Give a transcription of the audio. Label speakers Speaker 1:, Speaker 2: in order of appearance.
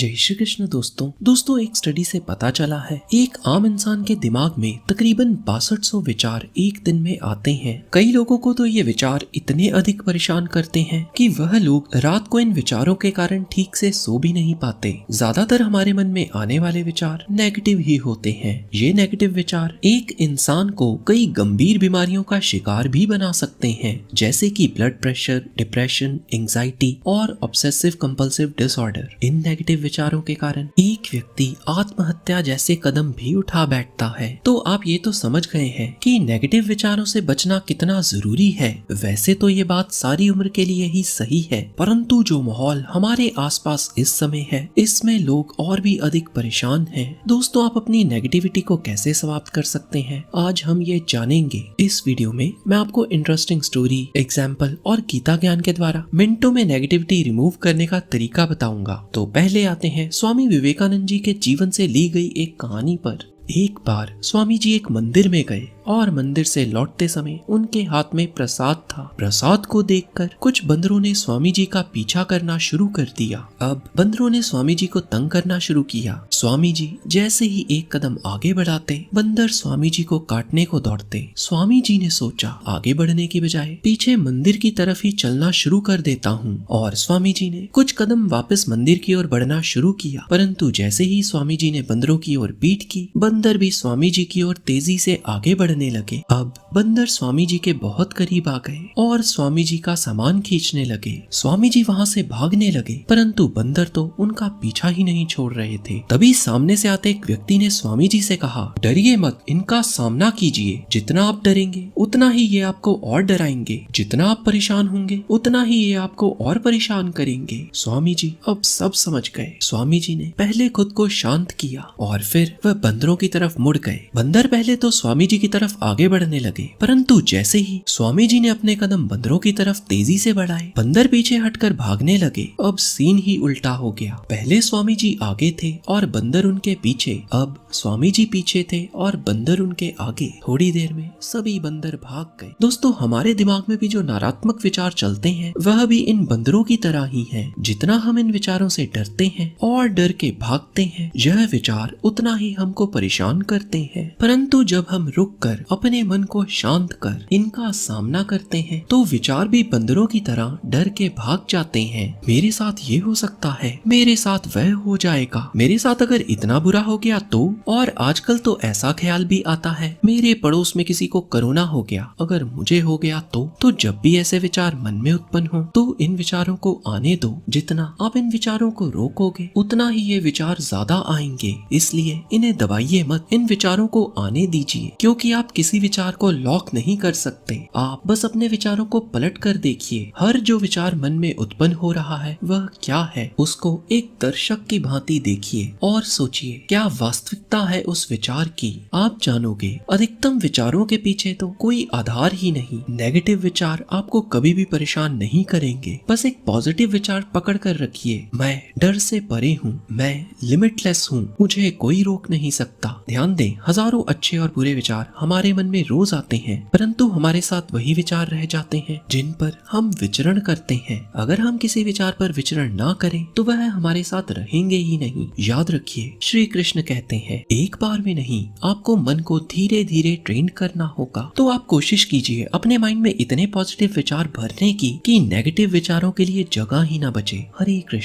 Speaker 1: जय श्री कृष्ण दोस्तों एक स्टडी से पता चला है एक आम इंसान के दिमाग में तकरीबन 6200 विचार एक दिन में आते हैं। कई लोगों को तो ये विचार इतने अधिक परेशान करते हैं कि वह लोग रात को इन विचारों के कारण ठीक से सो भी नहीं पाते। ज्यादातर हमारे मन में आने वाले विचार नेगेटिव ही होते हैं। ये नेगेटिव विचार एक इंसान को कई गंभीर बीमारियों का शिकार भी बना सकते हैं, जैसे कि ब्लड प्रेशर, डिप्रेशन, एंजाइटी और ऑब्सेसिव कंपल्सिव डिसऑर्डर। इन नेगेटिव विचारों के कारण एक व्यक्ति आत्महत्या जैसे कदम भी उठा बैठता है। तो आप ये तो समझ गए हैं कि नेगेटिव विचारों से बचना कितना जरूरी है। वैसे तो ये बात सारी उम्र के लिए ही सही है, परंतु जो माहौल हमारे आसपास इस समय है, इसमें लोग और भी अधिक परेशान हैं। दोस्तों, आप अपनी नेगेटिविटी को कैसे समाप्त कर सकते हैं, आज हम ये जानेंगे। इस वीडियो में मैं आपको इंटरेस्टिंग स्टोरी, एग्जाम्पल और गीता ज्ञान के द्वारा मिनटों में नेगेटिविटी रिमूव करने का तरीका बताऊंगा। तो पहले आते हैं स्वामी विवेकानंद जी के जीवन से ली गई एक कहानी पर। एक बार स्वामी जी एक मंदिर में गए और मंदिर से लौटते समय उनके हाथ में प्रसाद था। प्रसाद को देखकर कुछ बंदरों ने स्वामी जी का पीछा करना शुरू कर दिया। अब बंदरों ने स्वामी जी को तंग करना शुरू किया। स्वामी जी जैसे ही एक कदम आगे बढ़ाते, बंदर स्वामी जी को काटने को दौड़ते। स्वामी जी ने सोचा, आगे बढ़ने की बजाय पीछे मंदिर की तरफ ही चलना शुरू कर देता हूँ। और स्वामी जी ने कुछ कदम वापस मंदिर की ओर बढ़ना शुरू किया, परंतु जैसे ही स्वामी जी ने बंदरों की ओर पीठ की, बंदर भी स्वामी जी की ओर तेजी से आगे बढ़ने लगे। अब बंदर स्वामी जी के बहुत करीब आ गए और स्वामी जी का सामान खींचने लगे। स्वामी जी वहां से भागने लगे, परंतु बंदर तो उनका पीछा ही नहीं छोड़ रहे थे। तभी सामने से आते एक व्यक्ति ने स्वामी जी से कहा, डरिए मत, इनका सामना कीजिए। जितना आप डरेंगे उतना ही ये आपको और डराएंगे, जितना आप परेशान होंगे उतना ही ये आपको और परेशान करेंगे। स्वामी जी अब सब समझ गए। स्वामी जी ने पहले खुद को शांत किया और फिर वह बंदरों की तरफ मुड़ गए। बंदर पहले तो स्वामी जी की तरफ आगे बढ़ने लगे, परंतु जैसे ही स्वामी जी ने अपने कदम बंदरों की तरफ तेजी से बढ़ाए, बंदर पीछे हटकर भागने लगे। अब सीन ही उल्टा हो गया। पहले स्वामी जी आगे थे और बंदर उनके पीछे। अब स्वामी जी पीछे थे और बंदर उनके आगे। थोड़ी देर में सभी बंदर भाग गए। दोस्तों, हमारे दिमाग में भी जो नकारात्मक विचार चलते हैं, वह भी इन बंदरों की तरह ही है। जितना हम इन विचारों से डरते हैं और डर के भागते हैं, यह विचार उतना ही हमको परेशान करते हैं। परंतु जब हम रुककर अपने मन को शांत कर इनका सामना करते हैं, तो विचार भी बंदरों की तरह डर के भाग जाते हैं। मेरे साथ ये हो सकता है, मेरे साथ वह हो जाएगा, मेरे साथ अगर इतना बुरा हो गया तो। और आजकल तो ऐसा ख्याल भी आता है, मेरे पड़ोस में किसी को कोरोना हो गया, अगर मुझे हो गया तो जब भी ऐसे विचार मन में उत्पन्न हो, तो इन विचारों को आने दो। जितना आप इन विचारों को रोकोगे, उतना ही ये विचार ज्यादा आएंगे। इसलिए इन्हें दबाइए मत, इन विचारों को आने दीजिए, क्योंकि आप किसी विचार को लॉक नहीं कर सकते। आप बस अपने विचारों को पलट कर देखिए। हर जो विचार मन में उत्पन्न हो रहा है, वह क्या है, उसको एक दर्शक की भांति देखिए और सोचिए, क्या वास्तविकता है उस विचार की। आप जानोगे, अधिकतम विचारों के पीछे तो कोई आधार ही नहीं। नेगेटिव विचार आपको कभी भी परेशान नहीं करेंगे। बस एक पॉजिटिव विचार पकड़ कर रखिए, मैं डर से परे हूँ, मैं लिमिटलेस हूँ, मुझे कोई रोक नहीं सकता। ध्यान दें, हजारों अच्छे और बुरे विचार हमारे मन में रोज आते हैं, परंतु हमारे साथ वही विचार रह जाते हैं जिन पर हम विचरण करते हैं। अगर हम किसी विचार पर विचरण ना करें, तो वह हमारे साथ रहेंगे ही नहीं। याद रखिए, श्री कृष्ण कहते हैं, एक बार में नहीं, आपको मन को धीरे धीरे ट्रेन करना होगा। तो आप कोशिश कीजिए अपने माइंड में इतने पॉजिटिव विचार भरने की कि नेगेटिव विचारों के लिए जगह ही ना बचे। हरे कृष्ण।